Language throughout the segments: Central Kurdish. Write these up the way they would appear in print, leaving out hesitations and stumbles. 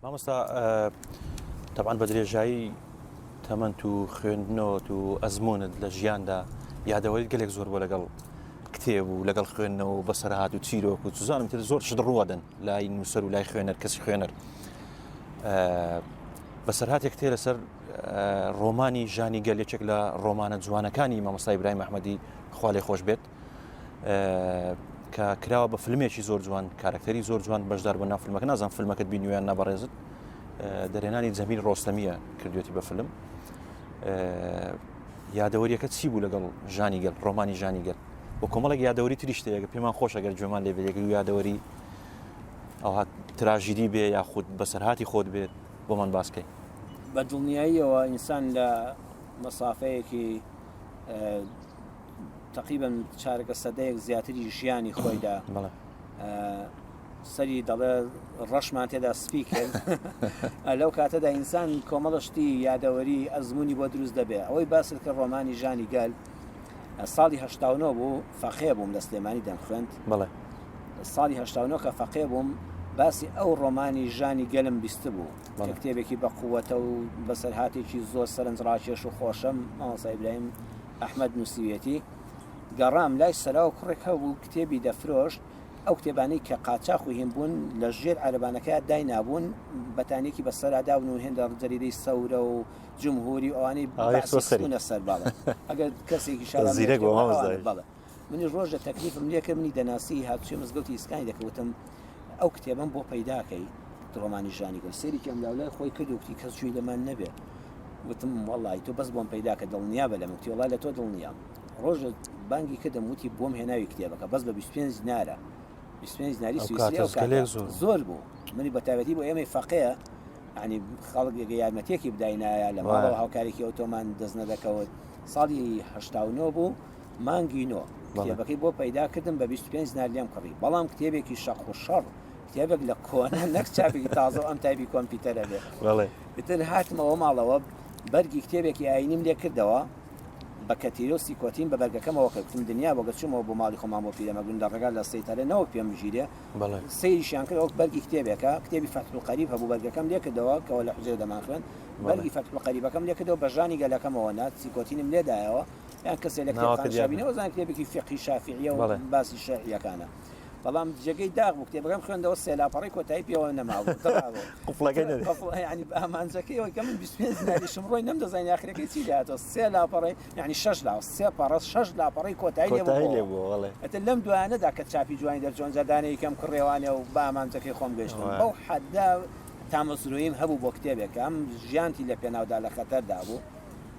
مامۆستا طبعاً بە درێژایی تەمەند و خوێندنەوە و ئەزمونت لە ژیاندا یادەوەریت گەلێک زۆر بۆ لەگەڵ کتێب و لەگەڵ خوێندنەوە بەسەرهات و چیرۆک و توزانم تر زۆر شت ڕوەدەن لای نووسەر و لای خوێنەر کەسی خوێنەر بەسەرهاتێک تێ لەسەر ڕۆمانی ژانی گەلێکێک لە ڕۆمانە جوانەکانی مامۆستا ئیبراهیم ئەحمەدی خوا لێ خۆش بێت کە کراوە بە فیلمێکی زۆر جوان کارکتەری زۆر جوان بەشدار بوو ناو فیلمەکە نازانم فیلمەکەت بینیویان نابەڕێزت دەرێنانی جەمیل ڕۆستەمیە کردوێتی بە فیلم یادەوەریەکە چی بوو لەگەڵ ژانی گەل ڕۆمانی ژانی گەل بۆ کۆمەڵێک یادەوەری تریشتەیەکە پێمان خۆش ئەگەر گوێمان لێ بێت یادەوەری ئەوها تراژیدی بێ یاخود بەسەرهاتی خۆت بێت بۆمان باسکەی بە دڵنیاییەوە ئینسان لە مەسافەیەکی تقریباً چارەگە سەدەیەک زیاتری ژیانی خۆیدا سەری دەڵێ ڕەشمان تێدا سپی کرد لەو کاتەدا ئینسان کۆمەڵشتی یادەوەری ئەزمموی بۆ دروست دەبێت ئەوەی باست کە ڕۆمانی ژانی گەل ساڵی هەشتاونەوە بوو فەقێ بووم لە سلێمانی دەمخوێند ساڵی هەشتاونەوە کە فەقێ بووم باسی ئەو ڕۆمانی ژانی گەلم بیست بوو کتێبێکی بە قووەتە و بەسەرهاتێکی زۆر سەرنجڕاکێش و خۆشەم مامۆستا ئیبراهیم ئەحمەد نووسیوێتی گەڕام لای سەرا و کوڕێک هەبوو کتێبی دەفرۆشت ئەو کتێبانەی کە قاچاق و هین بوون لە ژێر عەرەبانەکە دای نابوون بەتانێکی بەسەراداون و هێندە جەریدەی سەورە و جمهوری ئەوانەی باسیونە سەر باڵە ئەگەر کەسێکی زیرەک بەڵێ منی ڕۆژ لە تەکلیفم لێکە منی دەناسی هاتوچێ مزگەوتی ئیسکانی دەکەوتم ئەو کتێبم بۆ پەیداکەی ڕۆمانی ژانی گەل سێریکەم لاولای خۆی کردوکتی کەس جوێی لەمان نەبێت وتم وەڵی تۆ بەس بۆم پەیداکە دڵنیا بە لە مکتی وڵای لە تۆ دڵنیام ڕۆژ بانگی کردم وتی بۆم هێناوی کتێبەکە بەس بە 25 دینارە 25 دیناری سویسری زۆر بوو منی بە تایبەتی بۆ ئێمەی فەقەیە ینی خەڵک یارمەتێکی بداینایە لە ماڵەوە هاوکارێکی ئۆتۆمان دەست نەدەکەوت ساڵی هەشتاونەوە بوو مانگی نۆ کتێبەکەی بۆ پەیدا کردم بە 25 دینار لێم کڕی بەڵام کتێبێکی شەق و شەڕ کتێبێک لە کۆنە نەک چاپێکی تازە ئەم تایبی کۆمپیوتەرە بێ ئیتر هاتمەوە ماڵەوە بەرگی کتێبێکی ئاینیم لێ کردەوە بە کەتیرۆ سیکۆتین بە بەرگەکەمەوە کەوتم دنیا بۆ گەچمەوە بۆ ماڵی خۆمان بۆ پیرەمەگوون دەڕێگال لە سەیتارێنەوە پێم ژیرێ سەیریشیان کرد ئەو بەرگی کتێبێکە کتێبی فتح القەریب هەبوو بەرگەکەم لێ کردەوە کەەوە لە حوزێر دەمان خوێن بەرگی فتح القەریبەکەم لێ کردەوە بە ژانی گەلەکەمەوە نات سیکۆتینم لێدایەوە یان کەسێک لە کتێبخانەشابینەوە زان کتێبێکی فقهی شافعیە و باسی شەرعیەکانە بەڵام جێگەی داغ بوو کتێبەکەم خوێندەوە سێ لاپەڕی کۆتایی پێوە نەماوە ینی بە ئامانجەکەیەوە کە من 25 دیناریشم ڕۆی نەمدەزانین ئاخرەکەی چی داهاتەوە سێ لاپەڕی یعنی 6 لا سێ پەڕەس 6 لاپەڕی کۆتایی لێ بوو ئەتە لەم دوایانەدا کە چاپی جوانی دەرچۆن جەدانەی کەم کڕێوانێ و بە ئامانجەکەی خۆم گەشتم بەو حەددا تامەزرویم هەبوو بۆ کتێبێک ئەم ژیانتی لە پێناودا لە خەتەردا بوو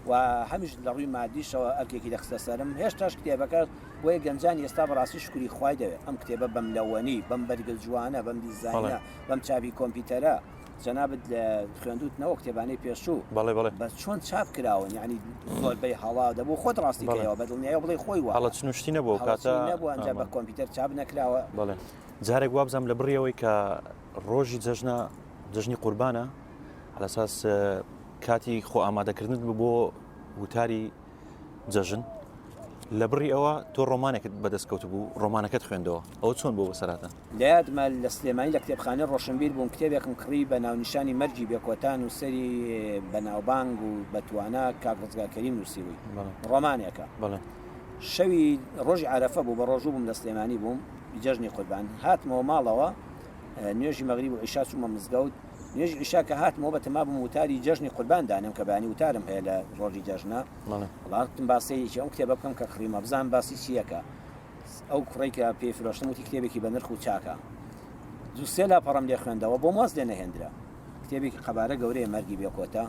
و هەمیش لە ڕووی مادیشەوە ئەرکێکی دەخستە سەرم هێشتاش کتێبەکە بۆیە گەنجانی ئێستا بەڕاستی شکری خوای دەوێت ئەم کتێبە بەم لەوەنی بەم بەرگل جوانە بەم دیزاینە بەم چاپی کۆمپیوتەرە جەنابەت لە خوێندوتنەوە کتێبانەی پێشوو بە چۆن چاپ کراون یعنی زۆربەی هەڵا دەبوو خۆت ڕاستی کەەوە بە دڵنیایە بڵێ خۆی وە هەڵە چنوشتی نەبوو کاتە نەبوو ئەنجا بە کۆمپیوتەر چاپ نەکراوە جارێک وابزانم لە بڕیەوەی کە ڕۆژی جەژنی قوربانە هەلەساس کاتی خۆ ئامادەکردنت بۆ وتاری جەژن لە بڕی ئەوە تۆ ڕۆمانێکت بەدەستکەوت بوو ڕۆمانەکەت خوێندەوە ئەو چۆن بۆ بەسەراتە لە یادمە لە سلێمانی لە کتێبخانە ڕۆشنبیر بووم کتێبێکم کڕی بە ناونیشانی مەرجی بێکۆتان و سەری بەناوبانگ و بەتوانە کاک ڕزگارکەریم نووسیوی ڕۆمانێکە شەوی ڕۆژی عەرەفە بوو بە ڕۆژوو بووم لە سلێمانی بووم جەژنی قوربان هاتمەوە ماڵەوە نوێژی مەغریب و عیشا چوومە مزگەوت نوێژی عیشا کە هاتمەوە بە تەما بووم وتاری جەژنی قوربان دانم کە بانی وتارم هەیە لە ڕۆژی جەژنە وڵاتم باسەیەکی ئەو کتێبە بکەم کە کڕیمە بزان باسی چیەکە ئەو کوڕی کە پێی فرۆشتم وتی کتێبێکی بە نرخ و چاکە دوو سێ لاپەڕەم لێ خوێندەوە بۆ مواز لێ نەهێنرا کتێبێکی قەبارە گەورەیە مەرگی بێکۆتە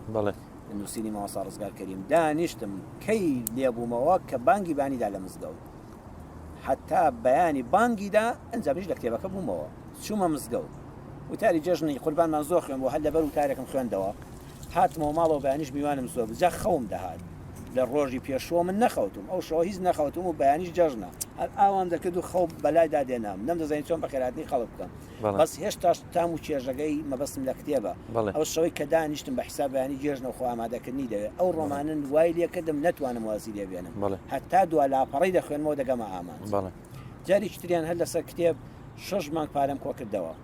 نووسینی مامۆستا ڕزگارکەریم دانیشتم کەی لێبوومەوە کە بانگی بانیدا لە مزگەوت حتا بەیانی بانگیدا ئەنجامیش لە کتێبەکە بوومەوە چوومە مزگەوت وتاری جەژنی قوربانمان زۆر خوێن بۆ هەر لەبەر وتارێکم خوێندەوە هاتمەوە ماڵەوە بەیانیش میوانم زۆر بجا خەوم دەهات لە ڕۆژی پێشوە من نەخەوتم ئەو شەوە هیچ نەخەوتم و بەیانیش جەژنە ئاوام دەکرد و خەو بەلایدا دێنام نەمدەزانین چۆن بەخێراتنی خەڵک بکەم بەس هێشتاش تام و چێژەکەی مەبەستم لە کتێبە ئەو شەوەی کە دانیشتم بە حیساب بەیانی جێژنە و خۆ ئامادەکردنی دەوێت ئەو ڕۆمانن وای لێ کردم نەتوانم واسی لێ بێنم هەتا دوا لاپەڕی دەخوێنمەوە دەگەمە ئامان جارێکی تریان هەر لەسەر کتێب 6 مانگ پارەم کۆ کردەوە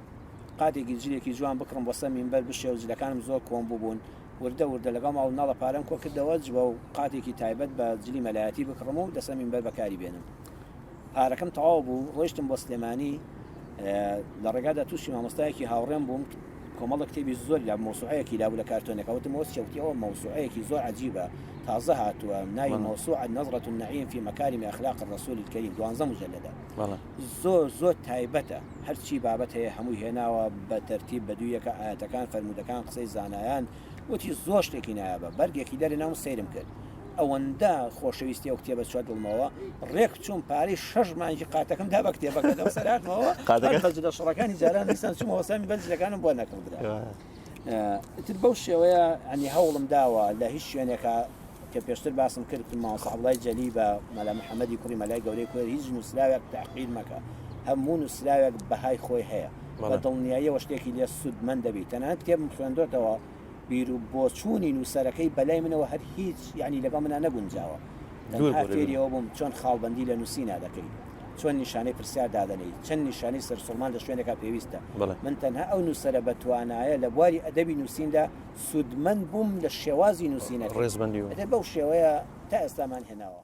قاتێکی جلێکی جوان بکڕم بۆ سەر مینبەر بشێ و جلەکانم زۆر کۆم ببوون وردە لەگەڵ ماڵ ناڵە پارەم کۆ کردەوە جبە و قاتێکی تایبەت بە جلی مەلایەتی بکڕم و دەسە مینبەر بەکاری بێنم پارەکەم تەواو بوو ڕۆیشتم بۆ سلێمانی لە ڕێگادا تووشی مامۆستایەکی هاوڕێم بووم کۆمەڵە کتێبی زۆر لە مۆسوعەیەکی لابوو لە کارتۆنەکەوتم وەست شەوتیەوە مۆسوعەیەکی زۆر عجیبە تازە هاتووە ناوی مۆسوعة نظرة النعيم في مكارم أخلاق الرسول الكريم 12 مجلدة زۆر تایبەتە هەرچی بابەت هەیە هەمووی هێناوە بە تەرتیب بە دوویەکە ئاەتەکان فەرمودەکان قسەی زانایان وتی زۆر شتێکی نایابە بەرگێکی دەرێناوم سەیرم کرد ئەوەندە خۆشەویستی ئەو کتێبە چوە دڵمەوە ڕێک چوون پارەی 6 مانگی قاتەکەمدا بە کتێبەکە دەسەراتمەوە بەجلە شڕەکانی جاران دیسان چوومەوە سامی بەجلەکانم بۆ نەکردرا تر بەو شێوەیە ئەنی هەوڵم داوە لە هیچ شوێنێکە کە پێشتر باسم کرد ماوەسەحڵای جەلی بە مەلا محەممەدی کوڕی مەلای گەورەی کوێر هیچ نووسراوێک تحقیر مەکە هەموو نووسراوێک بەهای خۆی هەیە بە دڵنیاییەوە شتێکی لێ سوودمەند دەبێت تەنانەت کتێبم خوێندۆتەوە بیر و بۆچوونی نووسەرەکەی بەلای منەوە هەر هیچ یعنی لەگەڵ منە نەگونجاوە فێریەوە بووم چۆن خاڵبەندی لە نووسینا دەکەیت چۆن نیشانەی پرسیار دادەنەی چەند نیشانەی سەرسوڵمان لە شوێنێکە پێویستە من تەنها ئەو نووسەرە بەتوانایە لە بواری ئەدەبی نووسیندا سوودمەند بووم لە شێوازی نووسینەکە ڕێزبەندی بەو شێوەیە تا ئێستامان هێناوە